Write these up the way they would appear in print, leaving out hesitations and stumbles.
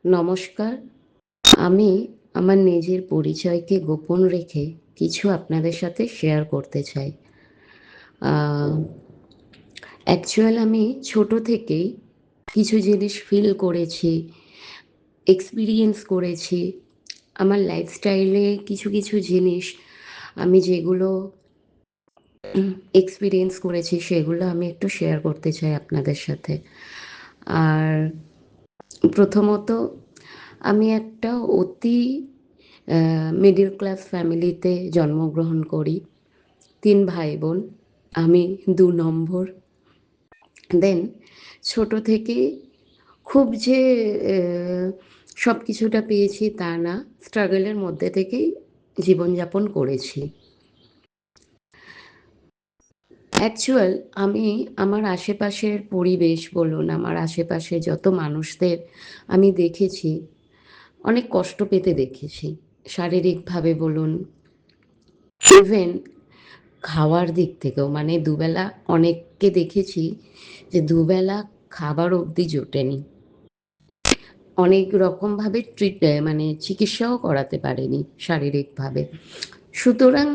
নমস্কার। আমি আমার নিজের পরিচয়কে গোপন রেখে কিছু আপনাদের সাথে শেয়ার করতে চাই। আ অ্যাকচুয়াল আমি ছোট থেকেই কিছু জিনিস ফিল করেছি, এক্সপেরিয়েন্স করেছি। আমার লাইফস্টাইলে কিছু জিনিস আমি যেগুলো এক্সপেরিয়েন্স করেছি সেগুলো আমি একটু শেয়ার করতে চাই আপনাদের সাথে। আর প্রথমত আমি একটা অতি মিডল ক্লাস ফ্যামিলিতে জন্মগ্রহণ করি। ৩ ভাই-বোন। আমি ২ নম্বর। দেন ছোট থেকে খুব যে অ্যা সব কিছুটা পেয়েছি তা না। স্ট্রাগল এর মধ্যে থেকেই জীবনযাপন করেছি। অ্যাকচুয়াল আমি আমার আশেপাশের পরিবেশ বলুন, আমার আশেপাশে যত মানুষদের আমি দেখেছি, অনেক কষ্ট পেতে দেখেছি। শারীরিকভাবে বলুন, ইভেন খাওয়ার দিক থেকেও মানে দুবেলা অনেককে দেখেছি যে দুবেলা খাবার অবধি জোটেনি। অনেক রকমভাবে মানে চিকিৎসাও করাতে পারেনি শারীরিকভাবে। সুতরাং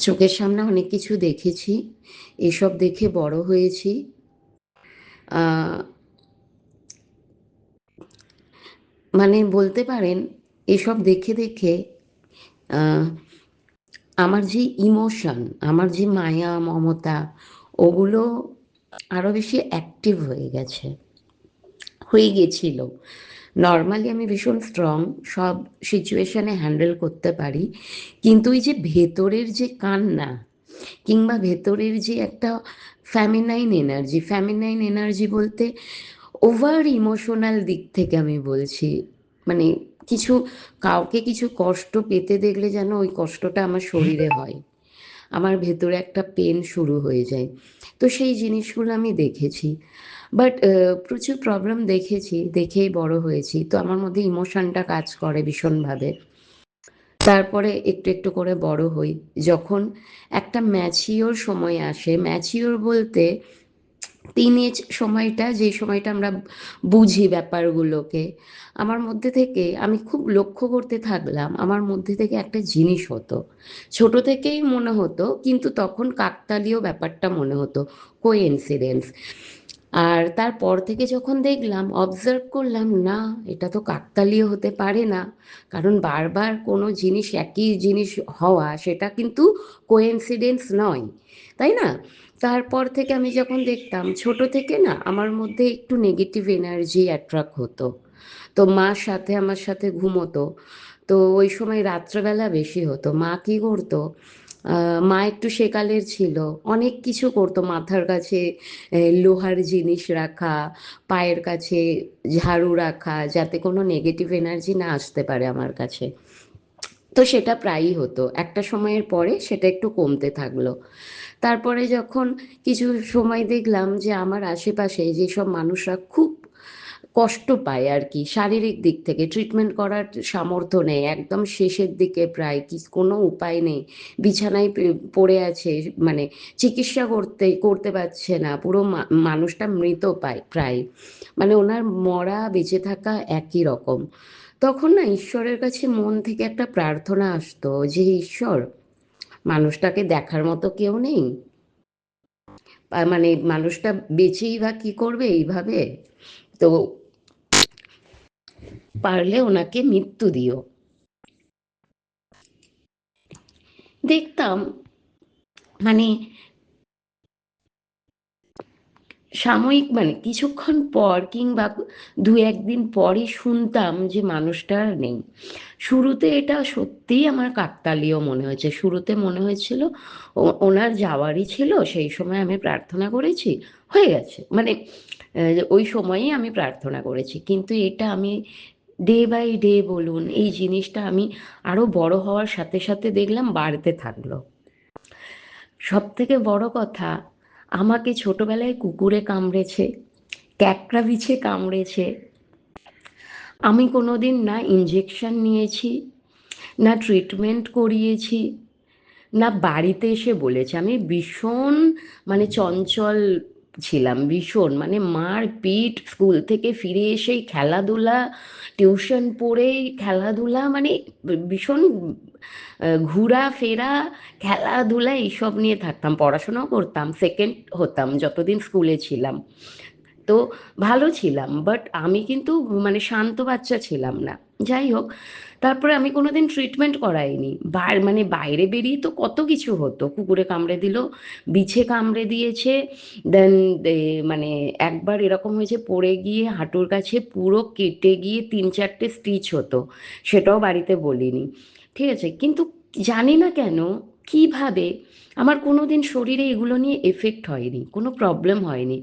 চোখের সামনে অনেক কিছু দেখেছি। এসব দেখে বড় হয়েছি। আ মানে বলতে পারেন এসব দেখে আ আমার যে ইমোশন, আমার যে মায়া, মমতা ওগুলো আরো বেশি অ্যাক্টিভ হয়ে গেছে। হয়ে গেছিল। নরমালি আমি ভীষণ স্ট্রং, সব সিচুয়েশনে হ্যান্ডেল করতে পারি। কিন্তু ওই যে ভেতরের যে কান্না কিংবা ভেতরের যে একটা ফেমিনাইন এনার্জি বলতে ওভার ইমোশনাল দিক থেকে আমি বলছি। মানে কিছু কাউকে কিছু কষ্ট পেতে দেখলে যেন ওই কষ্টটা আমার শরীরে হয়। আমার ভেতরে একটা পেন শুরু হয়ে যায়। তো সেই জিনিসগুলো আমি দেখেছি। বাট প্রচুর প্রবলেম দেখেছি, দেখেই বড় হয়েছি। তো আমার মধ্যে ইমোশনটা কাজ করে ভীষণভাবে। তারপরে একটু করে বড় হই। যখন একটা ম্যাচিওর সময় আসে, ম্যাচিওর বলতে টিনেজ সময়টা, যে সময়টা আমরা বুঝি ব্যাপারগুলোকে, আমার মধ্যে থেকে আমি খুব লক্ষ্য করতে থাকলাম, আমার মধ্যে থেকে একটা জিনিস হতো। ছোট থেকেই মনে হতো, কিন্তু তখন কাকতালীয় ব্যাপারটা মনে হতো, কোইন্সিডেন্স। আর তারপর থেকে যখন দেখলাম, অবজার্ভ করলাম, না এটা তো কাকতালীয় হতে পারে না। কারণ বারবার কোনো জিনিস একই জিনিস হওয়া সেটা কিন্তু কোইন্সিডেন্স নয়, তাই না? তারপর থেকে আমি যখন দেখতাম ছোট থেকে না আমার মধ্যে একটু নেগেটিভ এনার্জি অ্যাট্রাক্ট হতো। তো মা সাথে আমার সাথে ঘুমোতো। তো ওই সময় রাত্রেবেলা বেশি হতো। মা কী করতো, মা একটু সেকালের ছিল। অনেক কিছু করতো, মাথার কাছে লোহার জিনিস রাখা, পায়ের কাছে ঝাড়ু রাখা, যাতে কোনো নেগেটিভ এনার্জি না আসতে পারে আমার কাছে। তো সেটা প্রায়ই হতো। একটা সময়ের পরে সেটা একটু কমতে থাকলো। তারপরে যখন কিছু সময় দেখলাম যে আমার আশেপাশে যেসব মানুষরা খুব কষ্ট পায় আর কি, শারীরিক দিক থেকে ট্রিটমেন্ট করার সামর্থ্য নেই, একদম শেষের দিকে প্রায় কোনো উপায় নেই, বিছানায় পড়ে আছে, মানে চিকিৎসা করতে পারছে না, পুরো মানুষটা মৃত পায় প্রায়, মানে ওনার মরা বেঁচে থাকা একই রকম। তখন না ঈশ্বরের কাছে মন থেকে একটা প্রার্থনা আসতো যে ঈশ্বর, মানুষটাকে দেখার মতো কেউ নেই, মানে মানুষটা বেঁচেই বা কি করবে এইভাবে, তো পারলে ওনাকে মৃত্যু দিও। দেখতাম মানে সাময়িক, মানে কিছুক্ষণ পর কিংবা দু একদিন পরই শুনতাম যে মানুষটা আর নেই। শুরুতে এটা সত্যিই আমার কাকতালীয় মনে হয়েছে। শুরুতে মনে হয়েছিল ওনার যাওয়ারই ছিল, সেই সময় আমি প্রার্থনা করেছি, হয়ে গেছে, মানে ওই সময়েই আমি প্রার্থনা করেছি। কিন্তু এটা আমি ডে বাই ডে বলুন, এই জিনিসটা আমি আরো বড় হওয়ার সাথে দেখলাম বাড়তে থাকলো। সবথেকে বড় কথা, আমাকে ছোটবেলায় কুকুরে কামড়েছে, ক্যাকড়া বিছে কামড়েছে। আমি কোনোদিন না ইনজেকশন নিয়েছি, না ট্রিটমেন্ট করিয়েছি, না বাড়িতে এসে বলেছে। আমি ভীষণ মানে চঞ্চল ছিলাম ভীষণ, মানে মার পিট, স্কুল থেকে ফিরে এসেই খেলাধুলা, টিউশন পড়েই খেলাধুলা, মানে ভীষণ ঘোরাফেরা, খেলাধুলা এইসব নিয়ে থাকতাম, পড়াশোনাও করতাম, সেকেন্ড হতাম যতদিন স্কুলে ছিলাম। তো ভালো ছিলাম, বাট আমি কিন্তু মানে শান্ত বাচ্চা ছিলাম না। যাই হোক, তারপরে আমি কোনোদিন ট্রিটমেন্ট করাইনি। মানে বাইরে বেরিয়ে তো কত কিছু হতো, কুকুরে কামড়ে দিল, বিছে কামড়ে দিয়েছে, দেন মানে একবার এরকম হয়েছে পড়ে গিয়ে হাঁটুর কাছে পুরো কেটে গিয়ে 3-4টে স্টিচ হতো, সেটাও বাড়িতে বলিনি। ঠিক আছে, কিন্তু জানি না কেন, কিভাবে আমার কোনোদিন শরীরে এগুলো নিয়ে এফেক্ট হয়নি, কোনো প্রবলেম হয়নি।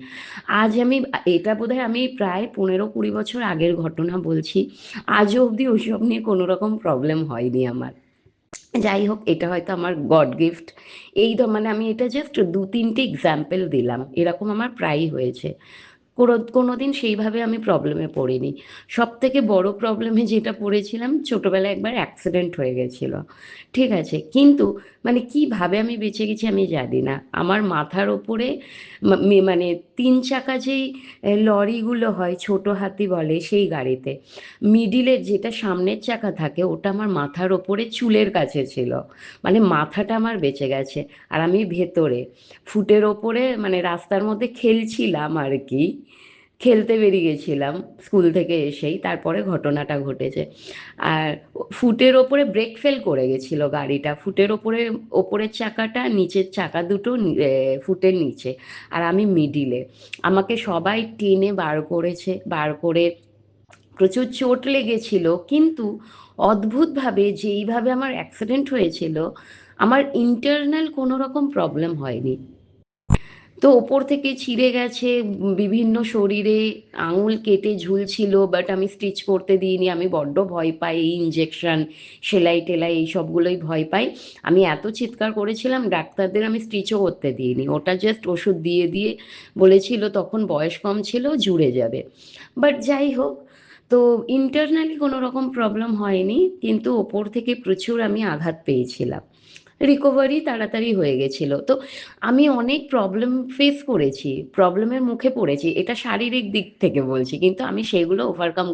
আজ আমি, এটা বোধহয় আমি প্রায় 15-20 বছর আগের ঘটনা বলছি, আজও অবধি ওইসব নিয়ে কোনো রকম প্রবলেম হয়নি আমার। যাই হোক, এটা হয়তো আমার গড গিফট। এই তো মানে আমি এটা জাস্ট 2-3টে এক্সাম্পল দিলাম, এরকম আমার প্রায়ই হয়েছে। কোনোদিন সেইভাবে আমি প্রবলেমে পড়িনি। সব থেকে বড় প্রবলেমে যেটা পড়েছিলাম, ছোটবেলায় একবার অ্যাক্সিডেন্ট হয়ে গেছিল। ঠিক আছে, কিন্তু মানে কিভাবে আমি বেঁচে গেছি আমি জানি না। আমার মাথার ওপরে মানে 3 চাকা যেই লরিগুলো হয়, ছোট হাতি বলে, সেই গাড়িতে মিডিলের যেটা সামনের চাকা থাকে ওটা আমার মাথার ওপরে চুলের কাছে ছিল, মানে মাথাটা আমার বেঁচে গেছে। আর আমি ভেতরে ফুটের ওপরে মানে রাস্তার মধ্যে খেলছিলাম আর কি, খেলতে বেরিয়ে গেছিলাম স্কুল থেকে এসেই, তারপরে ঘটনাটা ঘটেছে। আর ফুটের ওপরে ব্রেক ফেল করে গেছিল গাড়িটা, ফুটের ওপরে, ওপরের চাকাটা, নিচের চাকা দুটো ফুটের নিচে, আর আমি মিডিলে। আমাকে সবাই টেনে বার করেছে, বার করে প্রচুর চোট লেগেছিল, কিন্তু অদ্ভুতভাবে যেইভাবে আমার অ্যাক্সিডেন্ট হয়েছিল, আমার ইন্টারনাল কোনো রকম প্রবলেম হয়নি। তো ওপর থেকে ছিঁড়ে গেছে, বিভিন্ন শরীরে আঙুল কেটে ঝুলছিল, বাট আমি স্টিচ করতে দিইনি, আমি বড্ড ভয় পাই এই ইঞ্জেকশন, সেলাই টেলাই এই সবগুলোই ভয় পাই। আমি এত চিৎকার করেছিলাম, ডাক্তারদের আমি স্টিচও করতে দিইনি, ওটা জাস্ট ওষুধ দিয়ে দিয়ে বলেছিল, তখন বয়স কম ছিল, জুড়ে যাবে। বাট যাই হোক, তো ইন্টারনালি কোনো রকম প্রবলেম হয়নি, কিন্তু ওপর থেকে প্রচুর আমি আঘাত পেয়েছিলাম। রিকভারি তাড়াতাড়ি হয়ে গেছিল। তো আমি অনেক প্রবলেম ফেস করেছি, প্রবলেমের মুখে পড়েছি, এটা শারীরিক দিক থেকে বলছি, কিন্তু আমি সেগুলো ওভারকাম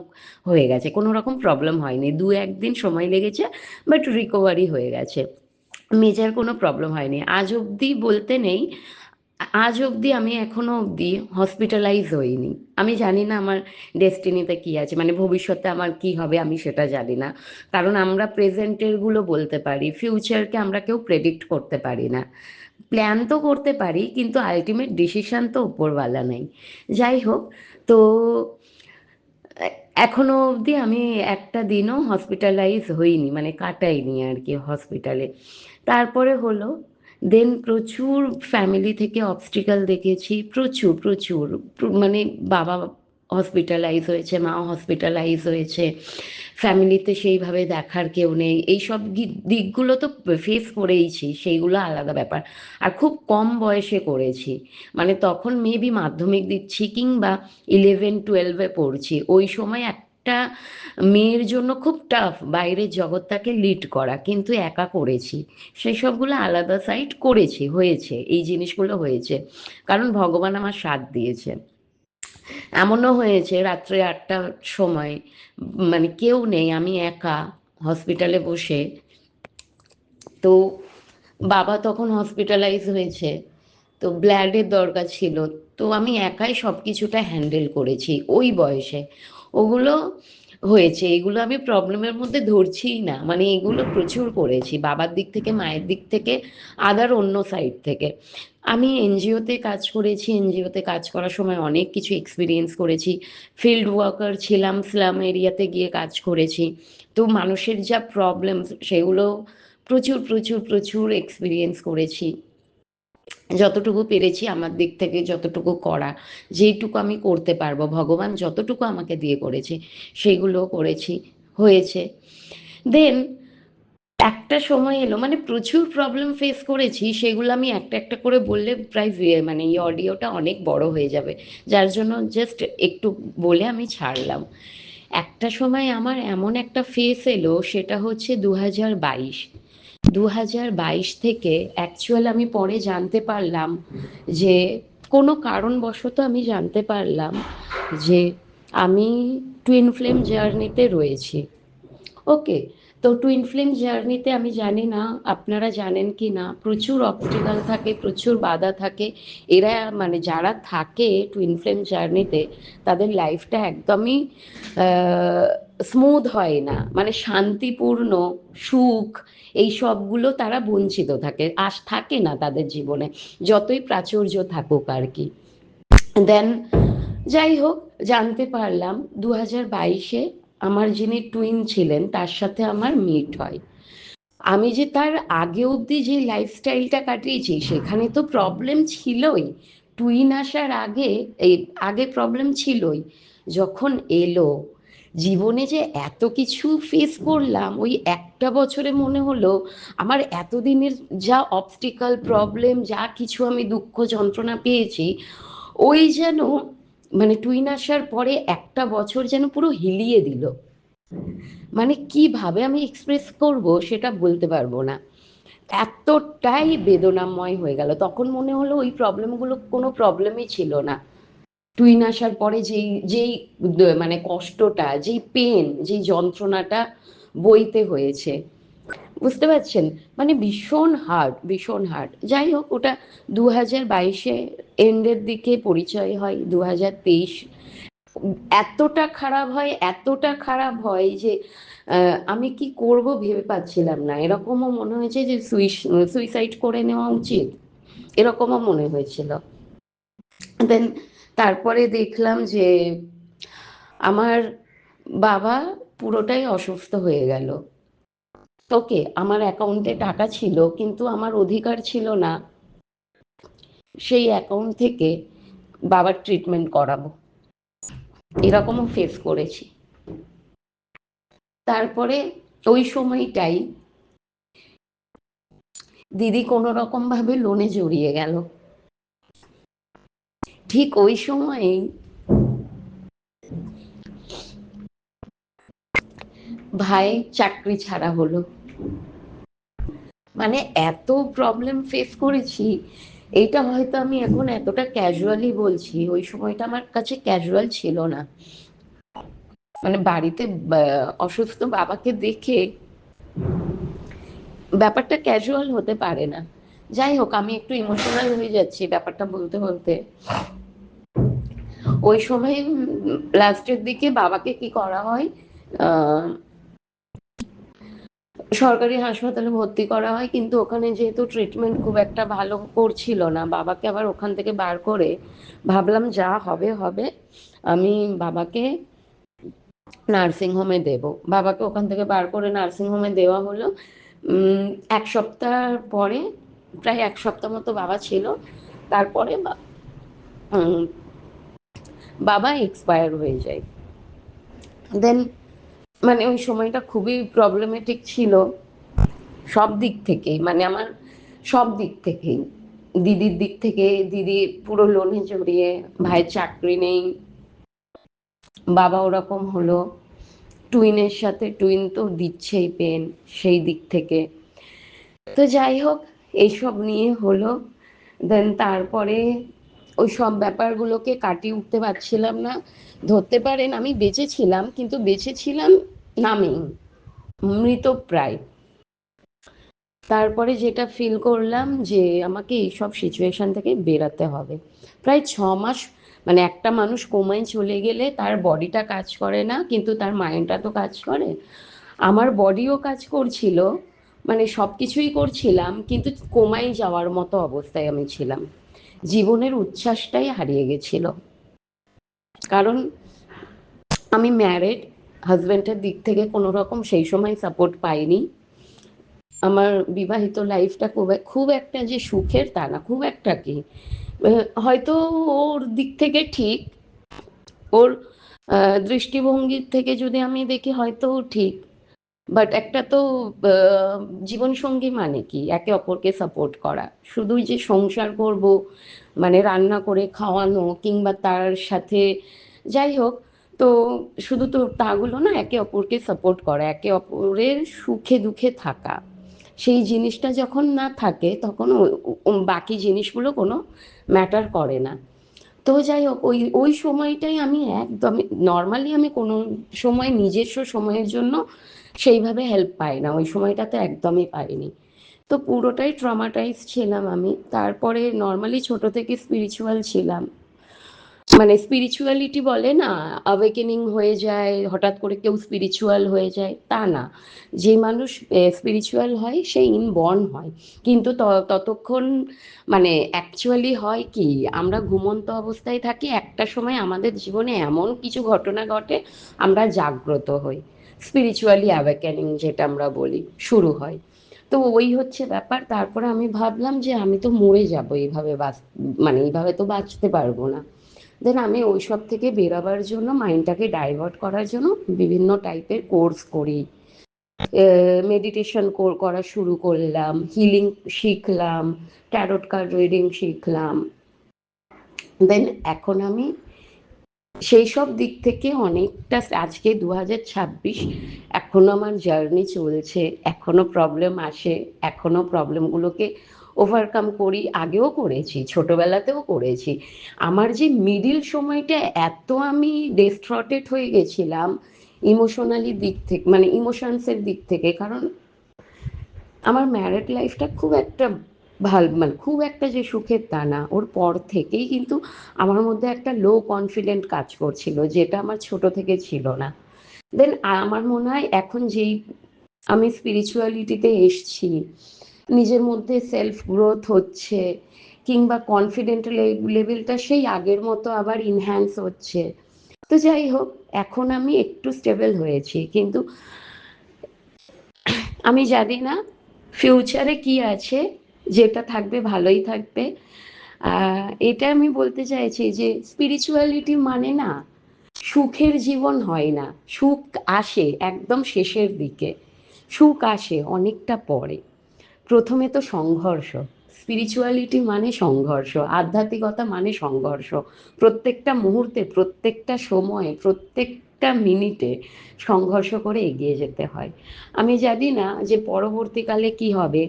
হয়ে গেছে, কোনো রকম প্রবলেম হয়নি, 2-1 দিন সময় লেগেছে, বাট রিকভারি হয়ে গেছে, মেজর কোনো প্রবলেম হয়নি আজ অবধি বলতে নেই। আজ অবধি আমি এখনো অবধি হসপিটালাইজ হইনি। আমি জানি না আমার ডেস্টিনিতে কি আছে, মানে ভবিষ্যতে আমার কি হবে আমি সেটা জানি না, কারণ আমরা প্রেজেন্টের গুলো বলতে পারি, ফিউচারকে আমরা কেউ প্রেডিক্ট করতে পারি না। প্ল্যান তো করতে পারি, কিন্তু আলটিমেট ডিসিশন তো ওপরওয়ালা নেই। যাই হোক, তো এখনো অবধি আমি একটা দিনও হসপিটালাইজ হইনি, মানে কাটাইনি আর কি হসপিটালে। তারপরে হলো, দেন প্রচুর ফ্যামিলি থেকে অবস্টিকাল দেখেছি, প্রচুর প্রচুর, মানে বাবা হসপিটালাইজ হয়েছে, মা হসপিটালাইজ হয়েছে, ফ্যামিলিতে সেইভাবে দেখার কেউ নেই, এইসব দিকগুলো তো ফেস করেইছি, সেইগুলো আলাদা ব্যাপার। আর খুব কম বয়সে করেছি, মানে তখন মেবি মাধ্যমিক দিচ্ছি কিংবা 11-12-এ পড়ছি, ওই সময় একটা মেয়ের জন্য খুব টাফ বাইরের জগৎটাকে লিড করা, কিন্তু একা করেছি, সেই সবগুলো আলাদা সাইড করেছি, হয়েছে এই জিনিসগুলো হয়েছে, কারণ ভগবান আমার সাথ দিয়েছে। এমনও হয়েছে রাত্রে 8টার সময়, মানে কেউ নেই, আমি একা হসপিটালে বসে, তো বাবা তখন হসপিটালাইজ হয়েছে, তো ব্লাডের দরকার ছিল, তো আমি একাই সব কিছুটা হ্যান্ডেল করেছি ওই বয়সে। ওগুলো হয়েছে, এগুলো আমি প্রবলেমের মধ্যে ধরছিই না, মানে এগুলো প্রচুর করেছি, বাবার দিক থেকে, মায়ের দিক থেকে, আদার অন্য সাইড থেকে। আমি এনজিওতে কাজ করেছি, এনজিওতে কাজ করার সময় অনেক কিছু এক্সপিরিয়েন্স করেছি, ফিল্ড ওয়ার্কার ছিলাম, স্লাম এরিয়াতে গিয়ে কাজ করেছি, তো মানুষের যা প্রবলেম সেগুলো প্রচুর প্রচুর প্রচুর এক্সপিরিয়েন্স করেছি, যতটুকু পেরেছি আমার দিক থেকে, যতটুকু করা, যেইটুকু আমি করতে পারবো, ভগবান যতটুকু আমাকে দিয়ে করেছে সেইগুলো করেছি, হয়েছে। দেন একটা সময় এলো, মানে প্রচুর প্রবলেম ফেস করেছি, সেগুলো আমি একটা একটা করে বললে প্রায় মানে এই অডিওটা অনেক বড় হয়ে যাবে, যার জন্য জাস্ট একটু বলে আমি ছাড়লাম। একটা সময় আমার এমন একটা ফেস এলো, সেটা হচ্ছে 2022। 2022 থেকে অ্যাকচুয়াল আমি পরে জানতে পারলাম যে কোনো কারণবশত আমি জানতে পারলাম যে আমি টুইন ফ্লেম জার্নিতে রয়েছি। ওকে, তো টুইন ফ্লেম জার্নিতে আমি জানি না আপনারা জানেন কি না, প্রচুর অবস্টিকাল থাকে, প্রচুর বাধা থাকে। এরা মানে যারা থাকে টুইন ফ্লেম জার্নিতে, তাদের লাইফটা একদমই স্মুথ হয় না, মানে শান্তিপূর্ণ সুখ এই সবগুলো তারা বঞ্চিত থাকে, থাকে না তাদের জীবনে, যতই প্রাচুর্য থাকুক আর কি। দেন যাই হোক, জানতে পারলাম 2022-এ আমার যিনি টুইন ছিলেন তার সাথে আমার মিট হয়। আমি যে তার আগে অবধি যে লাইফস্টাইলটা কাটিয়েছি সেখানে তো প্রবলেম ছিলই, টুইন আসার আগে এই আগে প্রবলেম ছিলই। যখন এলো জীবনে যে এত কিছু ফেস করলাম, ওই একটা বছরে মনে হলো আমার এতদিনের যা অবস্টিকাল প্রবলেম, যা কিছু আমি দুঃখ যন্ত্রণা পেয়েছি, ওই যেন মানে টুইন আসার পরে একটা বছর যেন পুরো হিলিয়ে দিল। মানে কিভাবে আমি এক্সপ্রেস করব সেটা বলতে পারবো না, এতটাই বেদনাময় হয়ে গেল। তখন মনে হলো ওই প্রবলেমগুলো কোনো প্রবলেমই ছিল না। টুইন আসার পরে যেই যেই মানে কষ্টটা, যেই পেন, যেই যন্ত্রণাটা বইতে হয়েছে, বুঝতে পারছেন? মানে ভীষণ হার্ড, ভীষণ হার্ড। যাই হোক, ওটা 2022-এ এন্ডের দিকে পরিচয় হয়। 2023 এতটা খারাপ হয়, এতটা খারাপ হয় যে আমি কি করব ভেবে পাচ্ছিলাম না। এরকমও মনে হয়েছে যে সুইসাইড করে নেওয়া উচিত, এরকমও মনে হয়েছিল। দেন তারপরে দেখলাম যে আমার বাবা পুরোটাই অসুস্থ হয়ে গেল। ওকে, আমার অ্যাকাউন্টে টাকা ছিল কিন্তু আমার অধিকার ছিল না সেই অ্যাকাউন্ট থেকে বাবার ট্রিটমেন্ট করাবো। এরকমও ফেস করেছি। তারপরে ওই সময়টাই দিদি কোনো রকম ভাবে লোনে জড়িয়ে গেল। ঠিক ওই সময়েই ভাই চাকরি ছাড়া হলো। মানে এত প্রবলেম ফেস করেছি, এইটা হয়তো আমি এখন এতটা ক্যাজুয়ালি বলছি, ওই সময়টা আমার কাছে ক্যাজুয়াল ছিল না। মানে বাড়িতে অসুস্থ বাবাকে দেখে ব্যাপারটা ক্যাজুয়াল হতে পারে না। যাই হোক, আমি একটু ইমোশনাল হয়ে যাচ্ছি ব্যাপারটা বলতে বলতে। ওই সময় লাস্টের দিকে বাবাকে কি করা হয়, আহ সরকারি হাসপাতালে ভর্তি করা হয়, কিন্তু ওখানে যেহেতু ট্রিটমেন্ট খুব একটা ভালো করছিল না, বাবাকে আবার ওখান থেকে বার করে ভাবলাম যা হবে হবে, আমি বাবাকে নার্সিং হোমে দেব। বাবাকে ওখান থেকে বার করে নার্সিং হোমে দেওয়া হলো। এক সপ্তাহ পরে, প্রায় এক সপ্তাহ মতো বাবা ছিল, তারপরে উম, বাবা এক্সপায়ার হয়ে যায়। দেন মানে ওই সময়টা খুবই প্রবলেমেটিক ছিল সব দিক থেকেই, মানে আমার সব দিক থেকেই, দিদির দিক থেকে, দিদি পুরো লোনে জড়িয়ে, ভাইয়ের চাকরি নেই, বাবা ওরকম হলো, টুইনের সাথে টুইন তো দিচ্ছেই পেন সেই দিক থেকে। তো যাই হোক, এইসব নিয়ে হলো। দেন তারপরে ওই সব ব্যাপারগুলোকে কাটিয়ে উঠতে পারছিলাম না। ধরতে পারেন আমি বেঁচে ছিলাম, কিন্তু বেঁচে ছিলাম নামেই, মৃতপ্রায়। তারপরে যেটা ফিল করলাম যে আমাকে এইসব সিচুয়েশন থেকে বেরাতে হবে। প্রায় 6 মাস, মানে একটা মানুষ কোমায় চলে গেলে তার বডিটা কাজ করে না, কিন্তু তার মাইন্ডটা তো কাজ করে। আমার বডিও কাজ করছিল, মানে সব কিছুই করছিলাম, কিন্তু কোমায় যাওয়ার মতো অবস্থায় আমি ছিলাম। জীবনের উচ্ছ্বাসটাই হারিয়ে গেছিল। কারণ আমি ম্যারেড, হাজব্যান্ডের দিক থেকে কোনো রকম সেই সময় সাপোর্ট পাইনি। আমার বিবাহিত লাইফটা খুব খুব একটা যে সুখের তা না, খুব একটা কি, হয়তো ওর দিক থেকে ঠিক, ওর দৃষ্টিভঙ্গির থেকে যদি আমি দেখি হয়তো ঠিক, বাট একটা তো জীবন সঙ্গী মানে কি একে অপরকে সাপোর্ট করা, শুধুই যে সংসার করব মানে রান্না করে খাওয়ানো কিংবা তার সাথে, যাই হোক, তো শুধু তো তাগুলো না, একে অপরকে সাপোর্ট করা, একে অপরের সুখে দুঃখে থাকা, সেই জিনিসটা যখন না থাকে তখন বাকি জিনিসগুলো কোনো ম্যাটার করে না। তো যাই হোক, ওই ওই সময়টাই আমি একদমই নর্মালি আমি কোনো সময় নিজস্ব সময়ের জন্য সেইভাবে হেল্প পাই না, ওই সময়টাতে একদমই পাইনি। তো পুরোটাই ট্রমাটাইজ ছিলাম আমি। তারপরে নর্মালি ছোট থেকে স্পিরিচুয়াল ছিলাম, মানে স্পিরিচুয়ালিটি বলে না, অ্যাওয়েকেনিং হয়ে যায় হঠাৎ করে, কেউ স্পিরিচুয়াল হয়ে যায় তা না। যে মানুষ স্পিরিচুয়াল হয় সে ইনবর্ন হয়, কিন্তু ততক্ষণ মানে অ্যাকচুয়ালি হয় কি, আমরা ঘুমন্ত অবস্থায় থাকি, একটা সময় আমাদের জীবনে এমন কিছু ঘটনা ঘটে, আমরা জাগ্রত হই, স্পিরিচুয়ালি অ্যাওয়েকেনিং যেটা আমরা বলি শুরু হয়। তো ওই হচ্ছে ব্যাপার। তারপরে আমি ভাবলাম যে আমি তো মরে যাবো এইভাবে, মানে এইভাবে তো বাঁচতে পারবো না। দেন আমি ওইসব থেকে বেরোবার জন্য, মাইন্ডটাকে ডাইভার্ট করার জন্য বিভিন্ন টাইপের কোর্স করি, মেডিটেশন করা শুরু করলাম, হিলিং শিখলাম, ট্যারোট কার্ড রিডিং শিখলাম। দেন এখন আমি সেই সব দিক থেকে অনেকটা, আজকে 2026, এখনো আমার জার্নি চলছে, এখনো প্রবলেম আসে, এখনো প্রবলেমগুলোকে ওভারকাম করি, আগেও করেছি, ছোটবেলাতেও করেছি। আমার যে মিডিল সময়টা এত আমি ডেস্ট্রটেড হয়ে গেছিলাম ইমোশনালি দিক থেকে, মানে ইমোশনসের দিক থেকে, কারণ আমার ম্যারেড লাইফটা খুব একটা মানে খুব একটা যে সুখের তা না, ওর পর থেকেই কিন্তু আমার মধ্যে একটা লো কনফিডেন্ট কাজ করছিল, যেটা আমার ছোট থেকে ছিল না। দেন আমার মনে হয় এখন যেই আমি স্পিরিচুয়ালিটিতে এসছি, নিজের মধ্যে সেলফ গ্রোথ হচ্ছে, কিংবা কনফিডেন্ট লেভেলটা সেই আগের মতো আবার ইনহ্যান্স হচ্ছে। তো যাই হোক, এখন আমি একটু স্টেবল হয়েছি, কিন্তু আমি জানি না ফিউচারে কি আছে, যেটা থাকবে ভালোই থাকবে। এটা আমি বলতে চাইছি যে স্পিরিচুয়ালিটি মানে না সুখের জীবন হয় না, সুখ আসে একদম শেষের দিকে, সুখ আসে অনেকটা পরে। প্রথমে তো সংঘর্ষ, স্পিরিচুয়ালিটি মানে সংঘর্ষ, আধ্যাত্মিকতা মানে সংঘর্ষ, প্রত্যেকটা মুহূর্তে, প্রত্যেকটা সময়ে, প্রত্যেকটা মিনিটে সংঘর্ষ করে এগিয়ে যেতে হয়। আমি জানি না যে পরবর্তীকালে কি হবে,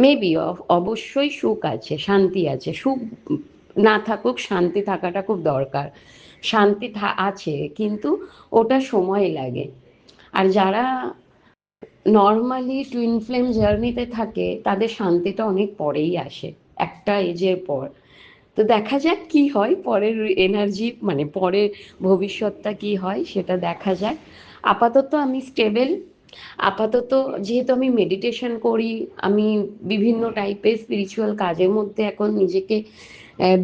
মেবি অবশ্যই সুখ আছে, শান্তি আছে, সুখ না থাকুক, শান্তি থাকাটা খুব দরকার। শান্তি আছে, কিন্তু ওটা সময় লাগে। আর যারা নর্মালি টুইন ফ্লেম জার্নিতে থাকে তাদের শান্তিটা অনেক পরেই আসে, একটা এজের পর। তো দেখা যাক কি হয়, পরের এনার্জি মানে পরের ভবিষ্যৎটা কি হয় সেটা দেখা যাক। আপাতত আমি স্টেবল। আপাতত যেহেতু আমি মেডিটেশন করি, আমি বিভিন্ন টাইপের স্পিরিচুয়াল কাজের মধ্যে এখন নিজেকে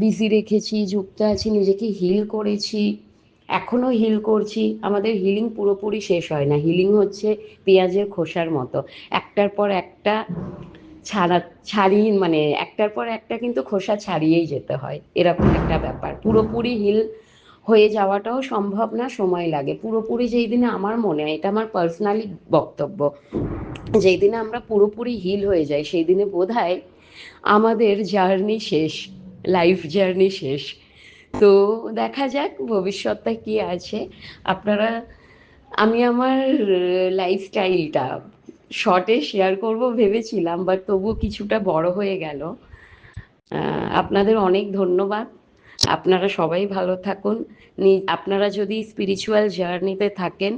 বিজি রেখেছি, যুক্ত আছি, নিজেকে হিল করেছি, এখনো হিল করছি। আমাদের হিলিং পুরোপুরি শেষ হয় না, হিলিং হচ্ছে পেঁয়াজের খোসার মতো, একটার পর একটা ছাড়া ছাড়িয়ে, মানে একটার পর একটা কিন্তু খোসা ছাড়িয়েই যেতে হয়, এরকম একটা ব্যাপার। পুরোপুরি হিল হয়ে যাওয়াটাও সম্ভব না, সময় লাগে। পুরোপুরি যেই দিনে, আমার মনে হয় এটা আমার পার্সোনালি বক্তব্য, যেই দিনে আমরা পুরোপুরি হিল হয়ে যাই সেই দিনে বোধহয় আমাদের জার্নি শেষ, লাইফ জার্নি শেষ। তো দেখা যাক ভবিষ্যৎটা কি আছে। আপনারা, আমি আমার লাইফস্টাইলটা শর্টে শেয়ার করব ভেবেছিলাম, বাট তবুও কিছুটা বড় হয়ে গেল। আপনাদের অনেক ধন্যবাদ। আপনারা সবাই ভালো থাকুন। আপনারা যদি স্পিরিচুয়াল জার্নিতে থাকেন,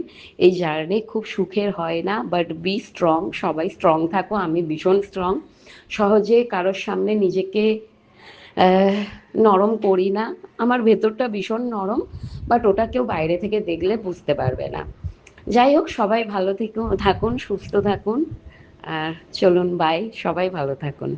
এই জার্নি খুব সুখের হয় না, বাট বি স্ট্রং, সবাই স্ট্রং থাকো, আমি ভীষণ স্ট্রং। সহজে কারোর সামনে নিজেকে আহ, নরম করি না, আমার ভেতরটা ভীষণ নরম, বাট ওটা কেউ বাইরে থেকে দেখলে বুঝতে পারবে না। যাই হোক, সবাই ভালো থাকুন, সুস্থ থাকুন। আর চলুন, বাই, সবাই ভালো থাকুন।